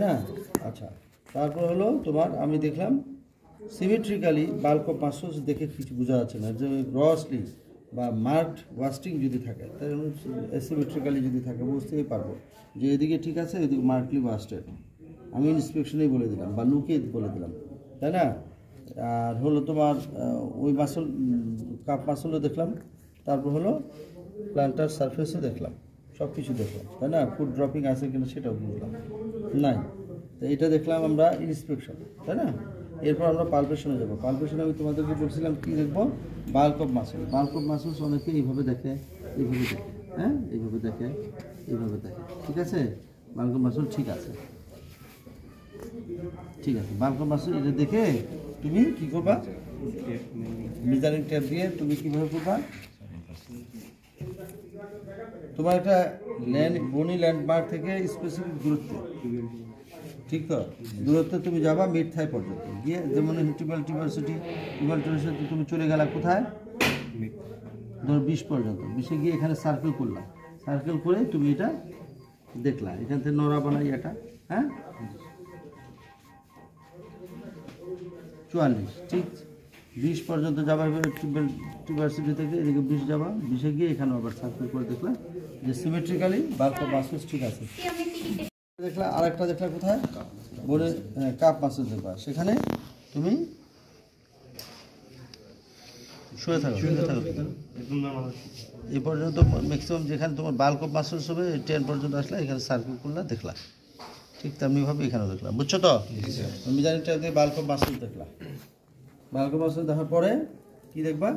না। আচ্ছা, তারপর হলো তোমার আমি দেখলাম সিমেট্রিক্যালি বাল্ক অফ মাসলস দেখে কিছু বোঝা যাচ্ছে না, যে গ্রসলি বা মার্কড ওয়াস্টিং যদি থাকে, তাহলে অ্যাসিমেট্রিক্যালি যদি থাকে বুঝতেই পারবো যে এদিকে ঠিক আছে, এদিকে মার্কলি ওয়াস্টেড। আমি ইন্সপেকশনেই বলে দিলাম বা লুকে বলে দিলাম, তাই না? আর হলো তোমার ওই মাসল কাপ মাসলও দেখলাম, তারপর হলো প্ল্যান্টার সারফেসও দেখলাম, সব কিছু দেখলাম, তাই না? ফুড ড্রপিং আছে কিনা সেটাও বুঝলাম নাই। তো এটা দেখলাম আমরা ইন্সপেকশন, তাই না? এরপর আমরা পালপেশনে যাবো। পালপেশনে আমি তোমাদেরকে বলছিলাম কী দেখবো, bulk of muscle. Bulk of muscles অনেকে এইভাবে দেখে, এইভাবে দেখে, হ্যাঁ এইভাবে দেখে, এইভাবে দেখে, ঠিক আছে? বাল্ক অফ মাসল ঠিক আছে, ঠিক আছে। বাল্ক অফ মাসল এটা দেখে তুমি কী করবা, মেজারিং টেপ দিয়ে তুমি কীভাবে করবা, তোমার একটা বনি ল্যান্ডমার্ক থেকে স্পেসিফিক দূরত্বে, ঠিক তো? দূরত্বে তুমি যাবা মিড থাই পর্যন্ত গিয়ে, যেমন টিউবালটিভার্সিটি তুমি চলে গেলা কোথায়, ধর 20 পর্যন্ত, 20-এ গিয়ে এখানে সার্কেল করলাম, সার্কেল করে তুমি এটা দেখলা, এখান থেকে নড়া বানাই এটা, হ্যাঁ 44, ঠিক 20 পর্যন্ত যাবা, টিউবালটিভার্সিটি থেকে এদিকে 20 যাবা, 20-এ গিয়ে এখানে আবার সার্কেল করে দেখলা যে সিমেট্রিক্যালি বাল্ক অফ মাসলস ঠিক আছে। দেখলা আরেকটা দেখলা কোথায়, বলে কাপ মাসল দেখবা, সেখানে তুমি শুয়ে থাকো, এই পর্যন্ত ম্যাক্সিমাম যেখানে তোমার বাল্ক অফ মাসলস হবে 10 পর্যন্ত আসলে এখানে সার্কেল করলা দেখলা, ঠিক তেমনিভাবে এখানেও দেখলাম, বুঝছো তো? আমি জানি দিয়ে বাল্ক অফ মাসলস দেখলা। বাল্ক অফ মাসলস দেখার পরে কি দেখবা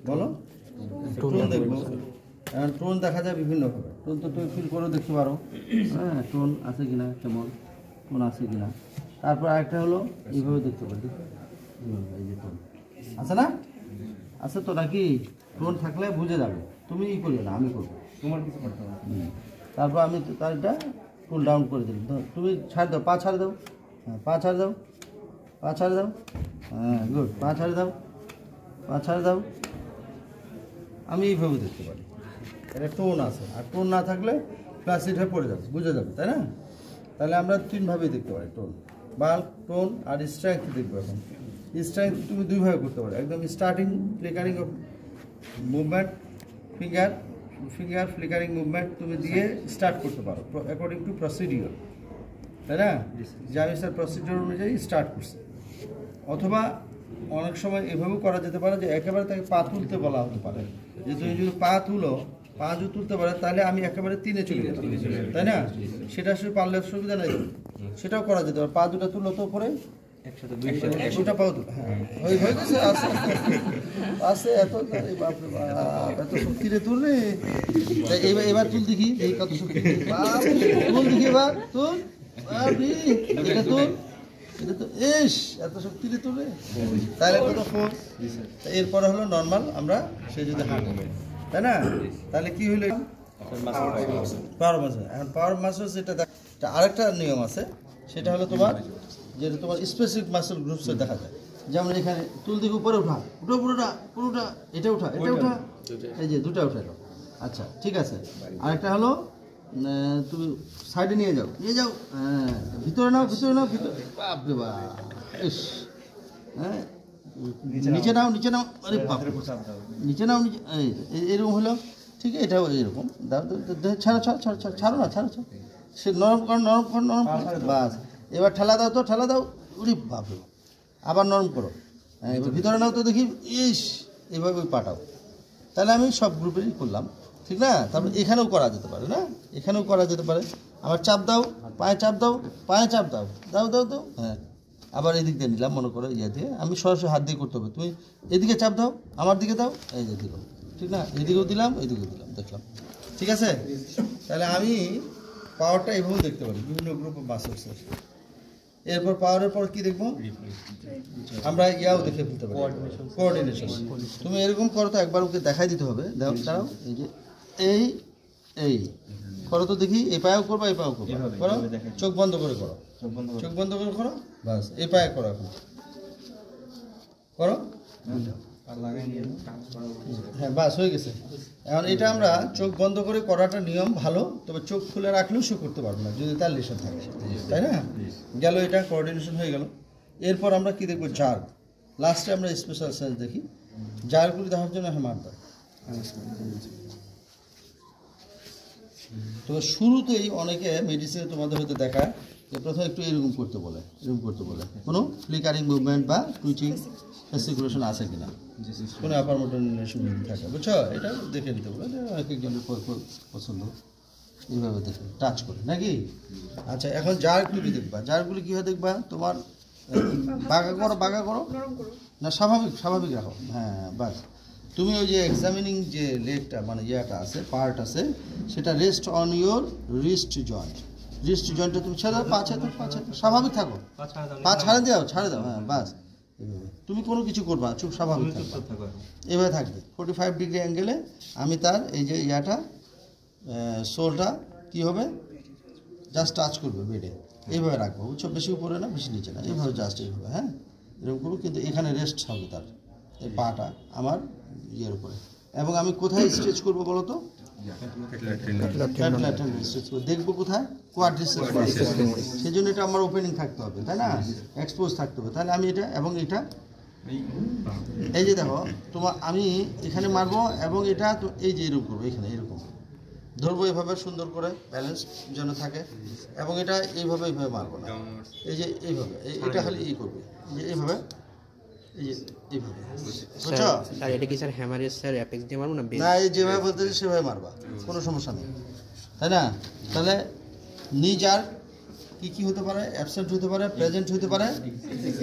বলো, টোন দেখবো। কারণ টোন দেখা যায় বিভিন্নভাবে, টোন তো তুমি ফিল করেও দেখতে পারো, হ্যাঁ টোন আছে কিনা, কেমন টোন আছে কিনা। তারপর আরেকটা হলো এইভাবে দেখতে পারি, এই যে টোন আছে না, আছে তো নাকি? টোন থাকলে বুঝে যাবে, তুমি ই করবে না, আমি করবো, তোমার কিছু করতে হবে। তারপর আমি তার এটা টোন ডাউন করে দিলাম, তুমি ছাড় দাও, পা ছাড় দাও, হ্যাঁ পা ছাড় দাও, পা ছাড় দাও, হ্যাঁ গুড, পা ছাড় দাও, পা ছাড় দাও। আমি এইভাবে দেখতে পারি, এটা টোন আছে। আর টোন না থাকলে প্লাসিড হয়ে পড়ে যাবে, বুঝে যাবে, তাই না? তাহলে আমরা 3ভাবেই দেখতে পারি, টোন, বাল্ক, টোন আর স্ট্রেংথ দেখবো। এখন স্ট্রেংথ তুমি 2ভাবে করতে পারো, একদম starting flickering of movement, finger flickering movement তুমি দিয়ে স্টার্ট করতে পারো অ্যাকর্ডিং টু প্রসিডিওর, তাই না? যে আমি স্যার প্রসিডিওর অনুযায়ী স্টার্ট করছি। অথবা অনেক সময় এভাবেও করা যেতে পারে যে একেবারে তাকে পা তুলতে বলা হতে পারে, যে তুমি যদি পা তুলো, পা যদি তুলতে পারে তাহলে আমি একেবারে 3-এ চলে যেতাম, তাই না? সেটা আসলে পারলে সুবিধা নেই, সেটাও করা যেতে পারে। পা দুটা তুলো তো পরে একশোটা পাও তুলো, হ্যাঁ হয়ে গেছে, আছে আছে, এত বাপরে বাপ, এত শক্তিরে তুল রে। এবার তুল দেখি, এই কত শক্তি, তুল দেখি, এবার তুল, এটা তুল, এটা তো এস এত শক্তি রে তুলে, তাহলে কত ফোর্স। এরপরে হলো নর্মাল, আমরা সে যদি হাঁটে, তাই না? তাহলে কি হইলো, পাওয়ার মাসল। এখন পাওয়ার মাসল সেটা আরেকটা নিয়ম আছে, সেটা হলো তোমার যেটা তোমার স্পেসিফিক মাসল গ্রুপসে দেখা যায়। যেমন এখানে তুল দিকে উপরে উঠা, উঠো পুরোটা, পুরোটা, এটা উঠা, এটা উঠা, এই যে দুটা উঠালো, আচ্ছা ঠিক আছে। আরেকটা হলো তুমি সাইডে নিয়ে যাও, হ্যাঁ ভিতরে নাও, ভিতরে নাও, ভিতরে, বাপরে বাপ, হ্যাঁ নিচে নাও, নিচে নাও, আরে বাপরে, নিচে নাও, নিচে, এরকম হলো, ঠিক আছে? এটাও এরকম দাও, ছাড়ো ছাড়ো ছাড়ো ছাড়ো, ছাড়ো না, ছাড়ো ছাড়ো, সে নরম করো, নরম করো, নরম করো, বাস। এবার ঠেলা দাও তো, ঠেলা দাও, উড়ি বাপরে, আবার নরম করো, হ্যাঁ এবার ভিতরে নাও তো দেখি, এইভাবে পাঠাও। তাহলে আমি সব গ্রুপেরই করলাম, ঠিক না? তারপর এখানেও করা যেতে পারে, না এখানেও করা যেতে পারে। আবার চাপ দাও, পায়ে চাপ দাও, পায়ে চাপ দাও, দাও দাও দাও, হ্যাঁ আবার এদিক দিয়ে নিলাম, মনে করো ইয়ে দিয়ে, আমি সরাসরি হাত দিয়ে করতে হবে, তুমি এদিকে চাপ দাও, আমার দিকে দাও, এই যে দিল, ঠিক না? এদিকেও দিলাম, এদিকেও দিলাম, দেখলাম, ঠিক আছে? তাহলে আমি পাওয়ারটা এভাবেও দেখতে পারি, বিভিন্ন গ্রুপ অফ মাসলসের। এরপর পাওয়ারের পর কি দেখবো, আমরা ইয়াও দেখে ফেলতে পারি, কোঅর্ডিনেশন। তুমি এরকম করো তো, একবার ওকে দেখাই দিতে হবে, দাঁড়াও, এই যে এই করো তো দেখি, এই পায়েও করবা, এই পায়েও করবা, করো, চোখ বন্ধ করে করো, চোখ বন্ধ করে করো, বাস এই পায়ে করো, এখন করো, হ্যাঁ বাস হয়ে গেছে। এখন এটা আমরা চোখ বন্ধ করে করাটা নিয়ম ভালো, তবে চোখ খুলে রাখলেও শো করতে পারবো না যদি তার লেশন থাকে, তাই না? গেল, এটা কোঅর্ডিনেশন হয়ে গেল। এরপর আমরা কি দেখবো? জার্ক। লাস্টে আমরা স্পেশাল সেন্স দেখি। জার্কগুলি দেখার জন্য হ্যামার দেয়। তো শুরুতেই অনেকে মেডিসিনে তোমাদের হয়তো দেখায় যে প্রথমে একটু এরকম করতে বলে, কোনো ফ্লিকারিং মুভমেন্ট বা টুইচিং ফেসিকুলেশন আছে কিনা, কোনো আপার মোটর নিউরোন যদি থাকে, বুঝছো? এটা দেখে নিতে বলে, এক একজনের পছন্দ, এইভাবে দেখে টাচ করে নাকি। আচ্ছা, এখন জারগুলি দেখবা। জারগুলি কীভাবে দেখবা? তোমার বাঁকা করো না, স্বাভাবিক রাখো। হ্যাঁ বাস। তুমি ওই যে এক্সামিনিং যে লেগটা মানে ইয়েটা আছে, পার্ট আছে, সেটা rest on your wrist joint. Wrist জয়েন্টটা তুমি ছেড়ে দাও, পা স্বাভাবিক থাকো, পা ছাড়ে দাও। হ্যাঁ বাস, এইভাবে তুমি কোনো কিছু করবা, চুপ স্বাভাবিক থাকবে, এভাবে থাকবে। 45 ডিগ্রি অ্যাঙ্গেলে আমি তার এই যে ইয়াটা সোলটা কী হবে, জাস্ট টাচ করবে বেডে, এইভাবে রাখবো, বুঝছো? বেশি উপরে না, বেশি নিচে না, এইভাবে জাস্ট এইভাবে। হ্যাঁ এরকম করবো, কিন্তু এখানে রেস্ট হবে তার, এই পাটা আমার ইয়ের উপরে। এবং আমি কোথায় স্ট্রেচ করবো বলো তো? দেখবো কোথায়? কোয়াড্রিসেপস। সেই জন্য এটা আমার ওপেনিং থাকতে হবে, তাই না? এক্সপোজ থাকতে হবে। তাহলে আমি এটা এবং এটা, এই যে দেখো তোমার, আমি এখানে মারবো এবং এটা তো এই যে এরকম করবো, এখানে এরকম ধরবো, এভাবে সুন্দর করে ব্যালেন্স যেন থাকে। এবং এটা এইভাবে মারবো না, এই যে এইভাবে, এটা খালি ই করবে, যে এইভাবে, যেভাবে বলতেছি সেভাবে মারবা, কোনো সমস্যা নেই, তাই না? তাহলে নিজ আর কি হতে পারে? অ্যাবসেন্ট হতে পারে, প্রেজেন্ট হতে পারে,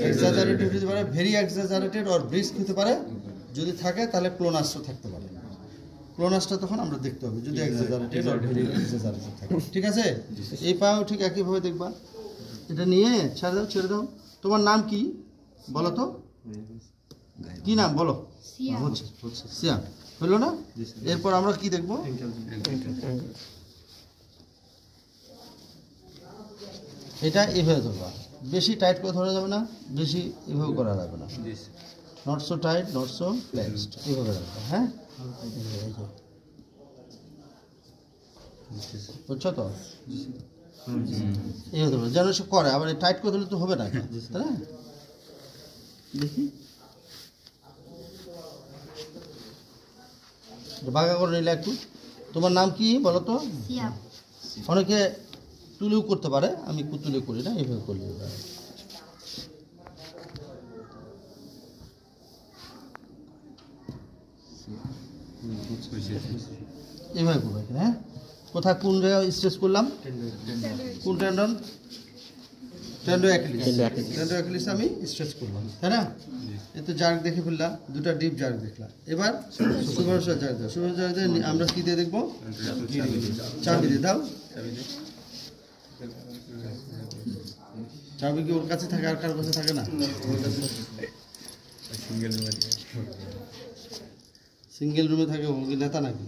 এক্সাজারেটেড হতে পারে, ভেরি এক্সাজারেটেড অর ব্রিস্ক হতে পারে। যদি থাকে তাহলে ক্লোনাসটা থাকতে পারে। ক্লোনাসটা তখন আমরা দেখতে হবে যদি এক্সাজারেটেড অর ভেরি এক্সাজারেটেড থাকে। ঠিক আছে? এই পাও ঠিক একইভাবে দেখবা। এটা নিয়ে ছেড়ে দাও। তোমার নাম কি বলো তো? কি নাম বলো? সিয়াম। হলো না? এরপর আমরা কি দেখবো? এটা এভাবে ধরবা, বেশি টাইট করে ধরা যাবে না, বেশি এভাবে করা যাবে না, not so tight, not so flexed, এভাবে রাখবা। হ্যাঁ বুঝছো তো? এইভাবে ধরবা যেন সে করে, আবার টাইট করে ধরলে তো হবে না, তাই না? দেখি বাঁকা করে নিলে একটু। তোমার নাম কি বলো তো? অনেকে তুলেও করতে পারে, আমি তুলে করি না, এইভাবে করলে এইভাবে করবো। হ্যাঁ কোথায় কোন জায়গায় স্ট্রেচ করলাম? কোন টেন্ডন? টেন্ডো অ্যাকিলিস আমি স্ট্রেচ করলাম, তাই না? এত জার্ক দেখে ফেললাম, দুটা ডিপ জার্ক দেখলাম। এবার সুপারভিসার জার্ক দাও। সুপারভিসার আমরা কি দিয়ে দেখবো? চাবি দিয়ে দাও। চাবি কি ওর কাছে থাকে, আর কার কাছে থাকে না? সিঙ্গেল রুমে থাকে, ও কি নেতা নাকি?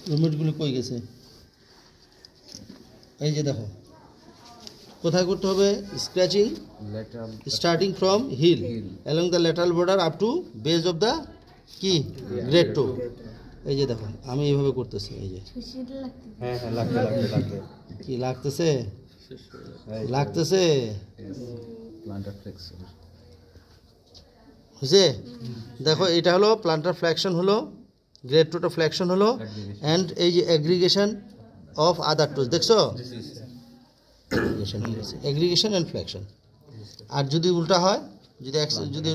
রুমমেটগুলো কই গেছে? এই যে দেখো, কোথায় করতে হবে? Scratching starting from heel along the lateral border up to base of the কি গ্রেড টো। এই যে দেখো আমি এইভাবে করতেছি, এই যে কি লাগতেছে, বুঝছে? দেখো এটা হলো প্লান্টার ফ্লেকশন, হলো গ্রেড টোটা ফ্লেকশন হলো, অ্যান্ড এই যে এগ্রিগেশন অফ আদার টোজ, দেখছো? Aggregation and flexion. আর যদি উল্টা হয়, যদি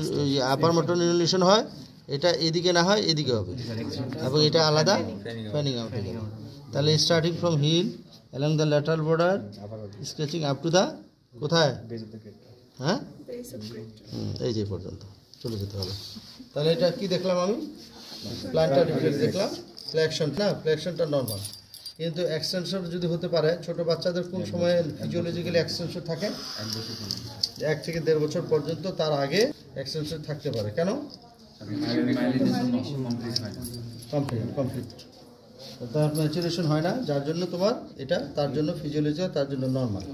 আপার মোটর নিউরোন হয়, এটা এদিকে না হয় এদিকে হবে, এবং এটা আলাদা প্যানিং আউট হয়ে যাবে। তাহলে starting from heel along the lateral border sketching up to the কোথায়? হ্যাঁ এই যে পর্যন্ত চলে যেতে হবে। তাহলে এটা কি দেখলাম আমি? প্লান্টার রিফ্লেক্স দেখলাম, ফ্লেকশন না, ফ্লেকশনটা নর্মাল। কিন্তু এক্সটেনশন যদি হতে পারে, ছোট বাচ্চাদের কোন সময়ে ফিজিওলজিক্যালি এক্সটেনশন থাকে? 1 থেকে 1.5 বছর পর্যন্ত, তার আগে এক্সটেনশন থাকতে পারে। কেন? কমপ্লিট তার ম্যাচুরেশন হয় না, যার জন্য তোমার এটা, তার জন্য ফিজিওলজি, তার জন্য নর্মাল।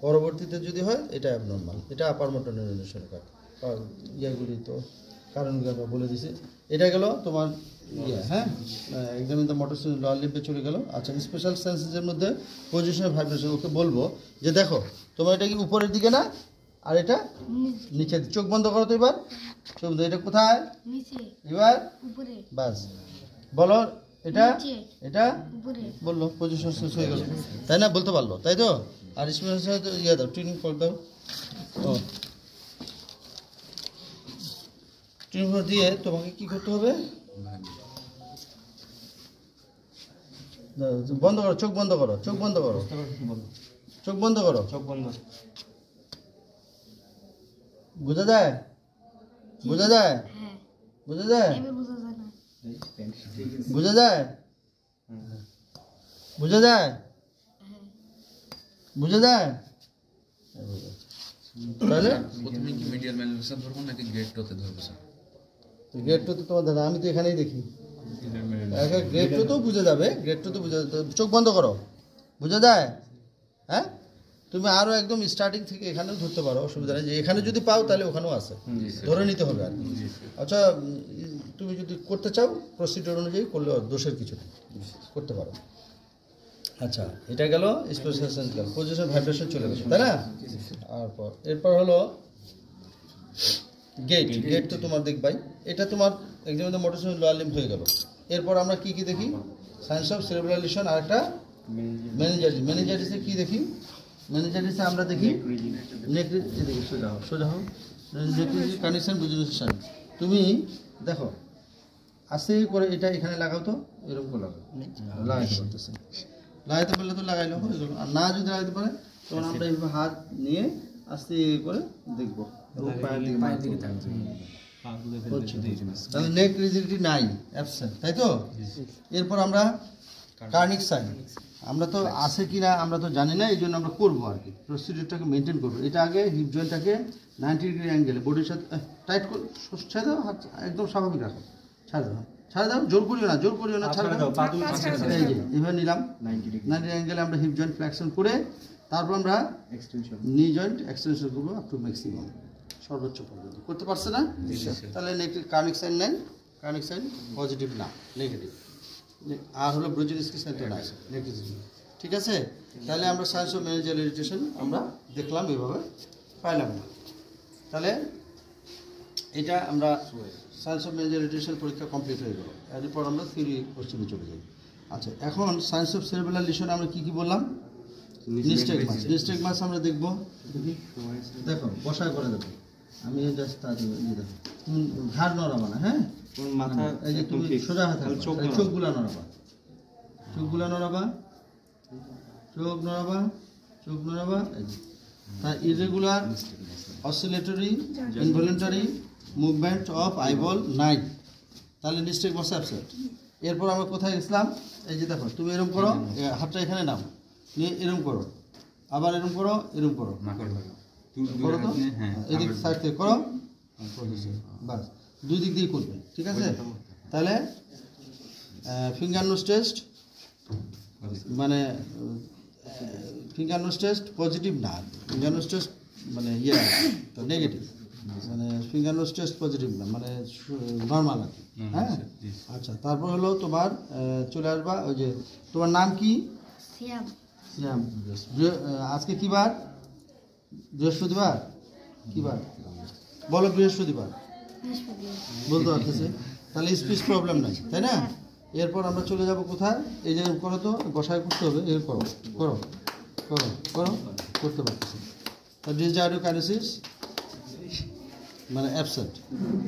পরবর্তীতে যদি হয় এটা অ্যাবনর্মাল, এটা আপার মোটর নিউরনের কারণ। ইয়েগুলি তো কারণগুলো আমরা বলে দিছি। এটা গেল তোমার হ্যাঁ এক্সামিন দ্য মোটর লোয়ার লিম্বে চলে গেল। আচ্ছা, স্পেশাল সেন্সেসের মধ্যে পজিশন ভাইব্রেশন, ওকে বলবো যে দেখো তোমার এটা কি উপরের দিকে না, আর এটা নিচে। চোখ বন্ধ করো তো এবার, চোখ বন্ধ। এটা কোথায়? এবার বাস বলো এটা এটা বললো, পজিশন শেষ হয়ে গেল, তাই না? বলতে পারলো, তাই তো? আর স্পেশাল ইয়ে দাও, ট্রেনিং ফল দাও। ও ট্রেনিং ফল দিয়ে তোমাকে কি করতে হবে? বন্ধ করো, চোখ বন্ধ করো, চোখ বন্ধ করো, চোখ বন্ধ করো, চোখ বন্ধ। বোঝা যায়? বোঝা যায়? বোঝা যায়? বোঝা যায়? বোঝা যায়? বোঝা যায়? তাহলে প্রথমে কি মিডিয়াল ম্যানিফেস্টেশন ধরবো নাকি গ্রেড 2 তে ধরবো স্যার? গ্রেড 2 তো তোমার দাদা, আমি তো এখানেই দেখি। গ্রেড 2 তো বুঝে যাবে, গ্রেড 2 তো বুঝে। চোখ বন্ধ করো, বোঝা যায়? হ্যাঁ, তুমি আরও একদম স্টার্টিং থেকে এখানেও ধরতে পারো, অসুবিধা নেই। যে এখানে যদি পাও তাহলে ওখানেও আছে, ধরে নিতে হবে আর কি। আচ্ছা, তুমি যদি করতে চাও প্রসিডিউর অনুযায়ী করলে দোষের কিছু নেই, করতে পারো। আচ্ছা, এটা গেল স্পেশাল সেন্স গেল, পজিশন ভাইব্রেশন চলে গেল, তাই না? এরপর হলো গেট। গেট তো তোমার দেখবাই, এটা তোমার examine the motor lower limb হয়ে গেল। এরপর আমরা কি কি দেখি? সায়েন্স অফ সেরেব্রাল লিশন, আর একটা মেনিনজাইটিস। মেনিনজাইটিসে কি দেখি? মেনিনজাইটিসে আমরা দেখি নেক রিজিডিটি। সোজা হও, সোজা হও। নেক রিজিডিটি কানেকশন বুঝুন। তুমি দেখো আস্তে করে এটা এখানে লাগাও তো, এরকম করে লাগাও, লাগাইতে পারতেছে। লাগাইতে পারলে তো লাগাইলো, হয়ে গেল। আর না যদি লাগাইতে পারে তখন আমরা এইভাবে হাত নিয়ে আস্তে করে দেখবো, তাহলে নেক রিজিডিটি নাই, অ্যাবসেন্ট, তাই তো? এরপর আমরা কার্নিক সাইন, আমরা তো আছে কি না আমরা তো জানি না, এই জন্য আমরা করবো আর কি, প্রসিডিউরটাকে মেনটেন করবো। এটা আগে হিপ জয়েন্টটাকে 90 ডিগ্রি অ্যাঙ্গেলে বডির সাথে টাইট করে ছেড়ে দাও, হাত একদম স্বাভাবিক রাখো, ছাড় দাও, ছাড় দাও, জোর করিও না, জোর করিও না, ছাড় দাও। এই যে এভাবে নিলাম 90 অ্যাঙ্গেলে আমরা হিপ জয়েন্ট ফ্লেক্সন করে তারপর আমরা নি জয়েন্ট এক্সটেনশন করবো আপ টু ম্যাক্সিমাম, সর্বোচ্চ পর্যন্ত। করতে পারছে না? তাহলে কার্নিক সাইন নেন, কার্নিক সাইন পজিটিভ না, নেগেটিভ। আর হলো ব্রোজিনস্কি সাইনটা নাই, নেগেটিভ। ঠিক আছে? তাহলে আমরা সায়েন্স অফ ম্যানেজার ইরিটেশন আমরা দেখলাম, এভাবে পাইলাম না। তাহলে এটা আমরা সায়েন্স অফ ম্যানেজার ইরিটেশন পরীক্ষা কমপ্লিট হয়ে গেল। এরপর আমরা থিওরি কোশ্চেনে চলে যাই। আচ্ছা, এখন সায়েন্স অফ সেরেব্রাল লিশন আমরা কি কি বললাম? নিস্টেগমাস। নিস্টেগমাস আমরা দেখবো, দেখো বসায় করে দেবো আমি, জাস্ট দেখো ঘাড় নড়াবা না, হ্যাঁ, মাথা এই যে তুমি সোজা হাতে চোখগুলা নড়াবা, চোখগুলা নড়াবা, চোখ নড়াবা, চোখ নড়াবা। তার irregular oscillatory ইনভলিউন্টারি movement of eyeball নাই, তাহলে নিস্টেগমাস অ্যাবসেন্ট। এরপর আমরা কোথায় গেছিলাম? এই যে দেখো তুমি এরকম করো, হাতটা এখানে নাও, নিয়ে এরকম করো, আবার এরকম করো, এরকম করো, করো তো, এদিক সাইড থেকে করো, বাস দুই দিক দিয়ে করবে, ঠিক আছে? তাহলে ফিঙ্গার নোজ টেস্ট, মানে ফিঙ্গার নোজ টেস্ট পজিটিভ না, ফিঙ্গার নোজ টেস্ট মানে ইয়ে তো নেগেটিভ, মানে ফিঙ্গার নোজ টেস্ট পজিটিভ না, মানে নর্মাল আর কি। হ্যাঁ, আচ্ছা, তারপর হলো তোমার চলে আসবা, ওই যে তোমার নাম কি? শ্যাম। শ্যাম। আজকে কি বার? বৃহস্পতিবার। কি বার বলো? বৃহস্পতিবার বলতে পারতেছে, তাহলে স্পিচ প্রবলেম নাই, তাই না? এরপর আমরা চলে যাব কোথায়? এই যে করো তো, বসায় করতে হবে, এর করো করো করো করো, করতে পারতেছে। ডিসজায়োকাইনেসিস মানে অ্যাবসেন্ট,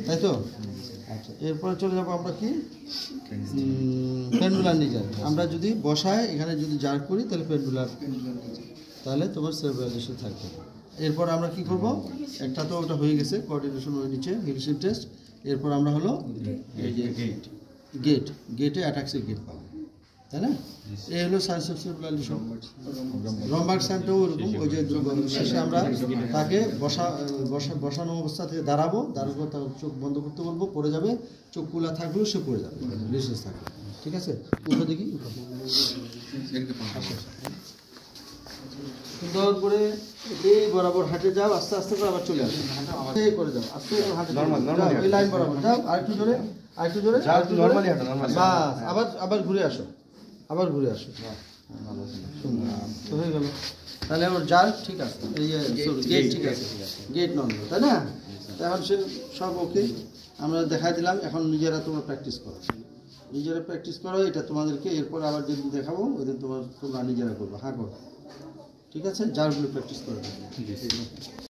তাই তো? আচ্ছা, এরপরে চলে যাবো আমরা কি? পেন্ডুলার নিজার। আমরা যদি বসায় এখানে যদি জার করি তাহলে পেন্ডুলার, তাহলে তোমার সেরেব্রালাইজেশন থাকবে। এরপর আমরা কি করব? একটা তো ওটা হয়ে গেছে, কোঅর্ডিনেশন ওই নিচে হিলশিপ টেস্ট। এরপর আমরা হলো এই যে গেট, গেটে অ্যাটাক্সের গেট পাবো, তাই না? এই হলো সায়েন্স অফ সেরেব্রাল লিশন। রমবার্গ সাইনটাও ওরকম, ওই যে শেষে আমরা তাকে বসানো অবস্থা থেকে দাঁড়াবো, দাঁড়াবো, তার চোখ বন্ধ করতে বলবো, পড়ে যাবে, চোখ খোলা থাকলেও সে পড়ে যাবে, রিসেস থাকবে, ঠিক আছে? উঠো দেখি, উঠো। সুন্দর করে এই বরাবর হাঁটে যাও, আস্তে আস্তে করে আবার চলে আসো, এই করে যাও, আস্তে করে হাঁটে যাও, ওই লাইন বরাবর যাও, আরেকটু জোরে, আরেকটু জোরে, নরমালি হাঁটো, বাস, আবার ঘুরে আসো, আবার ঘুরে আসো, সুন্দর, তো হয়ে গেল। তাহলে আমার জাল ঠিক আছে, এই যে গেট ঠিক আছে, গেট নর্মাল, তাই না? এখন সে সব ওকে আমরা দেখাই দিলাম। এখন নিজেরা তোমরা প্র্যাকটিস করো, নিজেরা প্র্যাকটিস করো, এটা তোমাদেরকে এরপর আবার যেদিন দেখাবো ওই দিন তোমরা নিজেরা করবো, হ্যাঁ করো, ঠিক আছে? জালগুলো প্র্যাকটিস করো।